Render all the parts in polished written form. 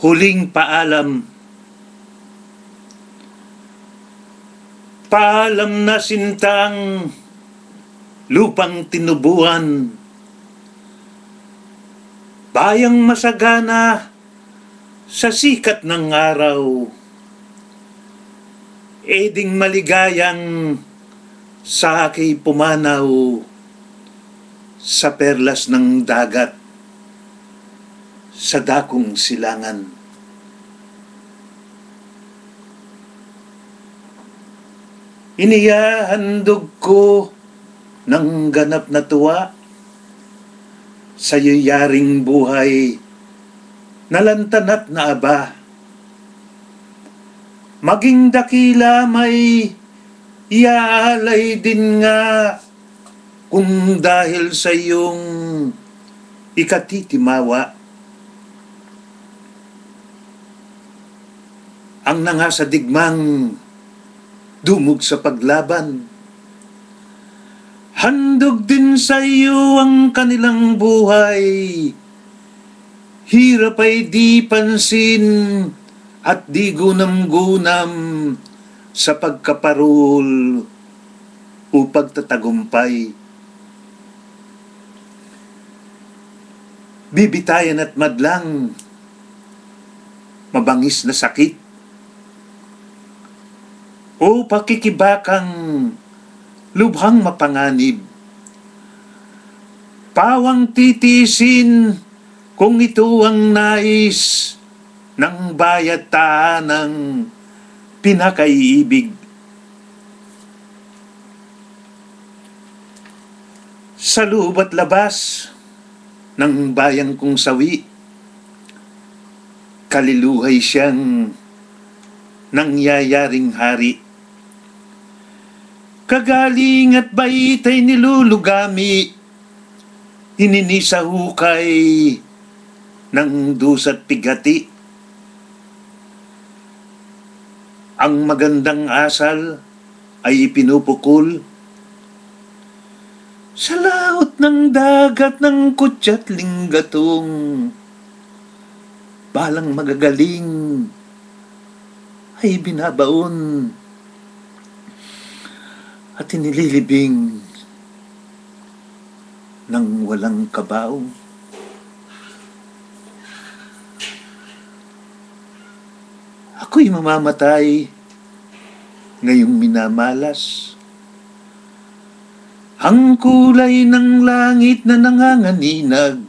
Huling paalam. Paalam na sintang lupang tinubuan, bayang masagana sa sikat ng araw, eding maligayang sa aking pumanaw sa perlas ng dagat, sa dakong silangan. Iniyahandog ko ng ganap na tuwa sa yayaring buhay, nalantanat na aba. Maging dakila may iaalay din nga, kung dahil sa iyong ikatitimawa. Ang nanga sa digmang dumog sa paglaban, handog din sa iyo ang kanilang buhay. Hirap ay di pansin at di gunam-gunam sa pagkaparol o pagtatagumpay. Bibitayan at madlang, mabangis na sakit, o pakikibakang lubhang mapanganib. Pawang titisin kung ito ang nais ng bayad tahanang pinakaiibig. Sa loob at labas ng bayang kong sawi, kaliluhay siyang nangyayaring hari. Kagaling at bait ay nilulugami, hinini sa hukay ng dusat pigati. Ang magandang asal ay ipinupukol sa laot ng dagat ng kutsat linggatong. Balang magagaling ay binabaon at inililibing ng walang kabaw. Ako'y mamamatay ngayong minamalas. Ang kulay ng langit na nanganganinag,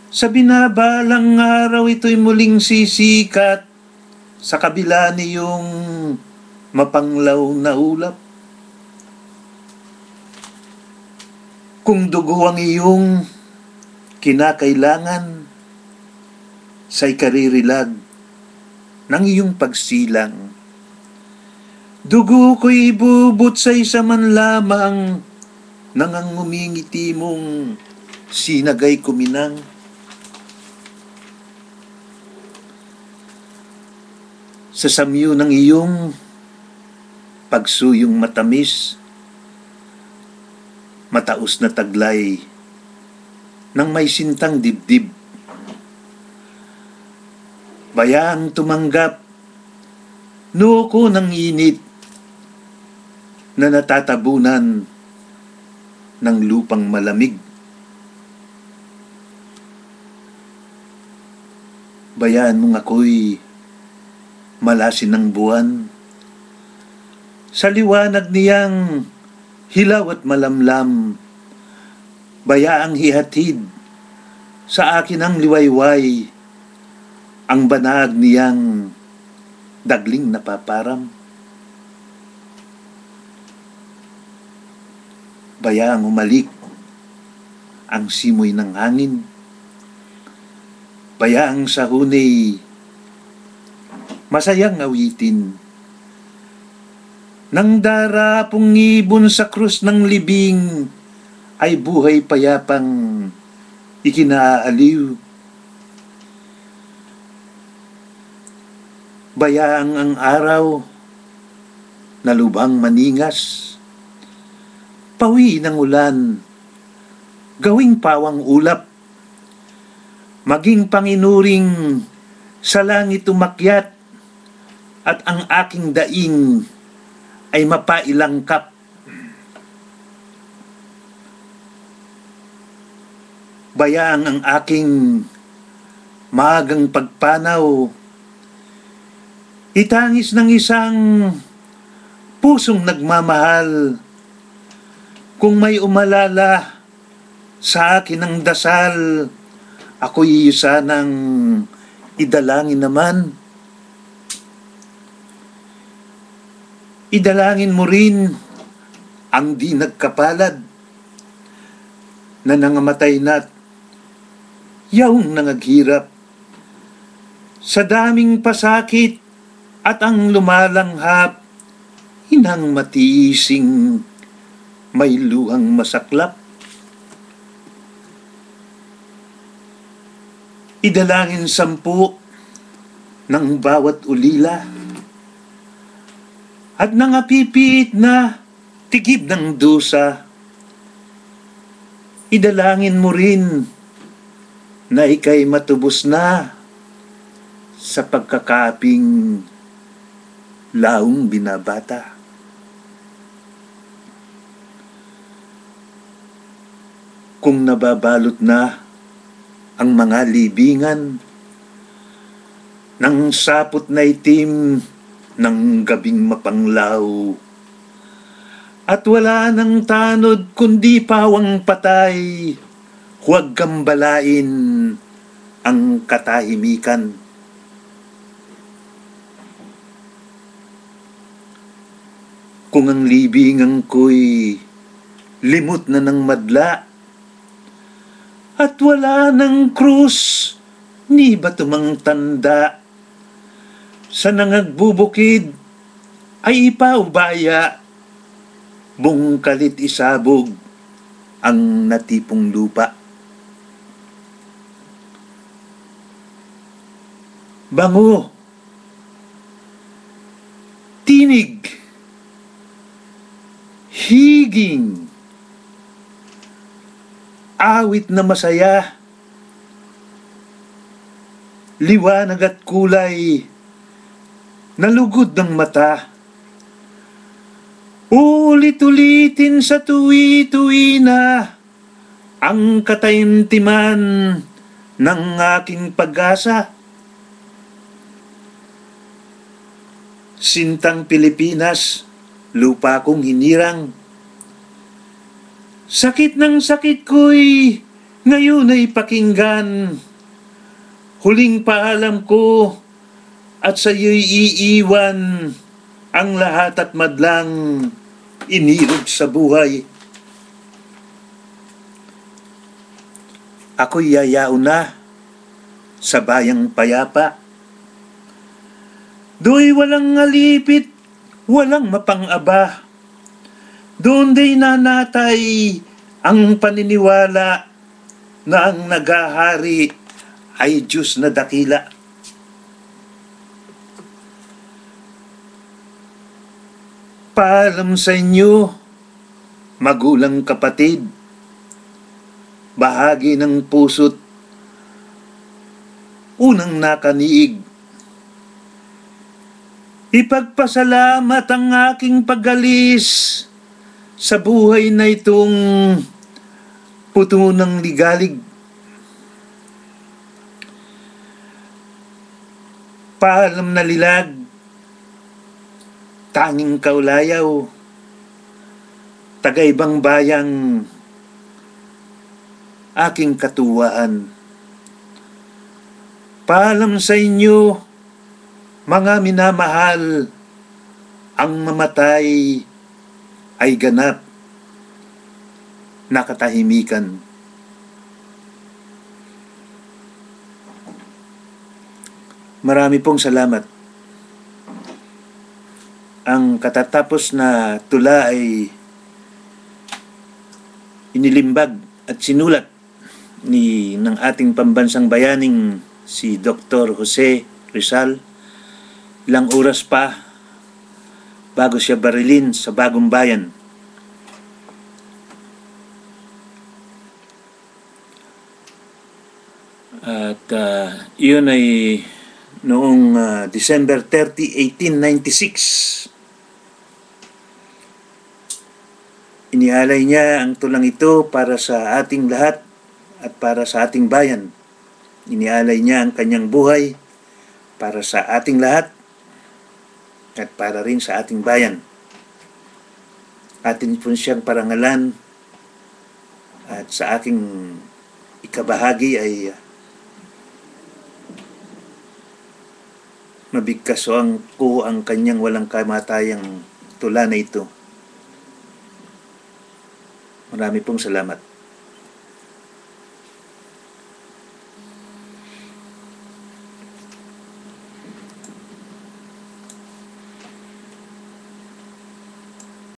sa binabalang araw ito'y muling sisikat sa kabila niyong mapanglaw na ulap. Kung dugo ang iyong kinakailangan, sa'y karirilag ng iyong pagsilang. Dugo ko'y ibubot sa isa man lamang nang ang ngumingiti mong sinagay kuminang. Sa samyo ng iyong pagsuyong matamis, mataos na taglay ng may sintang dibdib. Bayaang tumanggap noo ko ng init na natatabunan ng lupang malamig. Bayaan mong ako'y malasin ng buwan sa liwanag niyang hilaw at malamlam. Bayaang hihatid sa akin ang liwayway, ang banag niyang dagling napaparam. Bayaang humalik ang simoy ng hangin. Bayaang sa hunay masayang awitin. Nang darapong ibon sa krus ng libing, ay buhay payapang ikinaaliw. Bayaang ang araw na lubhang maningas, pawi ng ulan, gawing pawang ulap, maging panginuring Sa langit umakyat at ang aking daing ay mapailangkap. Bayaang ang aking maagang pagpanaw, itangis ng isang pusong nagmamahal. Kung may umalala sa akin ng dasal, ako'y sanang idalangin naman. Idalangin mo rin ang di nagkapalad na nangamatay na't yaong nangaghirap sa daming pasakit at ang lumalanghap, hinang matiising may luhang masaklap. Idalangin 10 ng bawat ulila at nangapipiit na tigib ng dusa. Idalangin mo rin na ika'y matubos na sa pagkakaping laong binabata. Kung nababalot na ang mga libingan ng sapot na itim ng gabing mapanglaw, at wala nang tanod kundi pawang patay, huwag gambalain ang katahimikan. Kung ang libingan ko'y limot na ng madla, at wala ng krus, ni ba tumang tanda, sa nangagbubukid ay ipaubaya, bungkalit isabog ang natipong lupa. Bango, tinig, higing, awit na masaya, liwanag at kulay, nalugod ng mata. Ulit-ulitin sa tuwi-tuwi na ang kataimtiman ng aking pag-asa. Sintang Pilipinas, lupa kong hinirang. Sakit ng sakit ko'y ngayon ay pakinggan. Huling paalam ko at sa'yo'y iiwan ang lahat at madlang inilog sa buhay. Ako'y yayao na sa bayang payapa. Do'y walang ngalipit, walang mapang-aba. Doon day nanatay ang paniniwala na ang nagahari ay Diyos na dakila. Paalam sa inyo, magulang kapatid, bahagi ng puso't unang nakaniig. Ipagpasalamat ang aking pag-alis sa buhay na itong puto ng ligalig. Paalam na lilag, tanging kaulayaw, taga-ibang bayang aking katuwaan. Paalam sa inyo, mga minamahal, ang mamatay ay ganap na katahimikan. Marami pong salamat. Ang katatapos na tula ay inilimbag at sinulat ng ating pambansang bayaning si Dr. Jose Rizal. Ilang oras pa bago siya barilin sa Bagong Bayan. At iyon ay noong December 30, 1896. Inialay niya ang tulang ito para sa ating lahat at para sa ating bayan. Inialay niya ang kanyang buhay para sa ating lahat at para rin sa ating bayan. Atin po siyang parangalan at sa aking ikabahagi ay mabigkasoan ko ang kanyang walang kamatayang tula na ito. Marami pong salamat.